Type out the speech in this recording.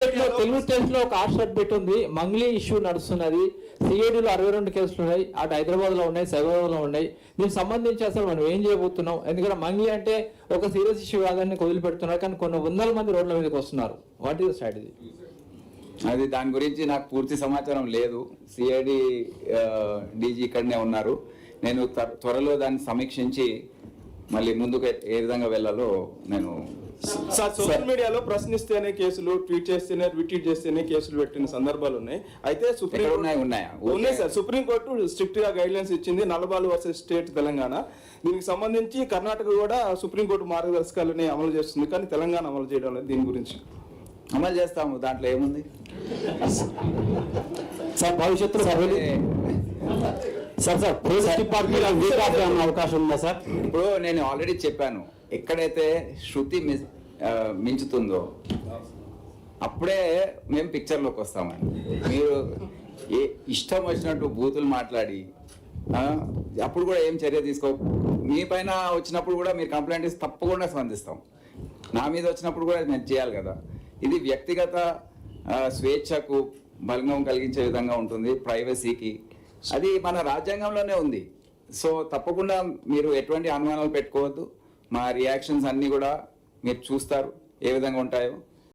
State లో ఒక art subject ఉంది, మంగ్లీ ఇష్యూ నడుస్తున్నది, సిఐడిలో 62 కేసులు ఉన్నాయి, అటు హైదరాబాద్ లో ఉన్నాయి, సైబరాబాద్ లో ఉన్నాయి. దీనికి సంబంధించి అసలు మనం ఏం చేయబోతున్నాం? ఎందుకంటే మంగ్లీ అంటే ఒక సీరియస్ ఇష్యూ కాదని వదిలిపెడుతున్నారు, కానీ కొన్ని వందల మంది రోడ్ల మీదకి వస్తున్నారు. What is strategy? అది దాని గురించి నాకు పూర్తి సమాచారం లేదు. సిఐడి డీజీ ఇక్కడనే ఉన్నారు. నేను త్వరలో దాన్ని సమీక్షించి మళ్ళీ ముందుకు ఏ విధంగా వెళ్ళాలో నేను సార్ సోషల్ మీడియాలో ప్రశ్నిస్తేనే కేసులు, ట్వీట్ చేస్తేనే రిట్వీట్ చేస్తేనే కేసులు పెట్టిన సందర్భాలు ఉన్నాయి. అయితే ఉన్నాయి సార్. సుప్రీంకోర్టు స్ట్రిక్ట్ గా గైడ్ లైన్స్ ఇచ్చింది, నల్లబాలు వర్సెస్ స్టేట్ తెలంగాణ. దీనికి సంబంధించి కర్ణాటక కూడా సుప్రీంకోర్టు మార్గదర్శకాలని అమలు చేస్తుంది, కానీ తెలంగాణ అమలు చేయడం లేదు. దీని గురించి అమలు చేస్తాము, దాంట్లో ఏముంది సార్? భవిష్యత్తులో అవకాశం ఉందా సార్? ఇప్పుడు నేను ఆల్రెడీ చెప్పాను, ఎక్కడైతే శృతి మించుతుందో అప్పుడే మేము పిక్చర్లోకి వస్తామని. మీరు ఇష్టం వచ్చినట్టు బూతులు మాట్లాడి అప్పుడు కూడా ఏం చర్య తీసుకో. మీ పైన వచ్చినప్పుడు కూడా మీరు కంప్లైంట్ ఇస్తే తప్పకుండా స్పందిస్తాం. నా మీద వచ్చినప్పుడు కూడా మేము చేయాలి కదా. ఇది వ్యక్తిగత స్వేచ్ఛకు భంగం కలిగించే విధంగా ఉంటుంది, ప్రైవసీకి. అది మన రాజ్యాంగంలోనే ఉంది. సో తప్పకుండా మీరు ఎటువంటి అనుమానాలు పెట్టుకోవద్దు. మా రియాక్షన్స్ అన్నీ కూడా మీరు చూస్తారు ఏ విధంగా ఉంటాయో.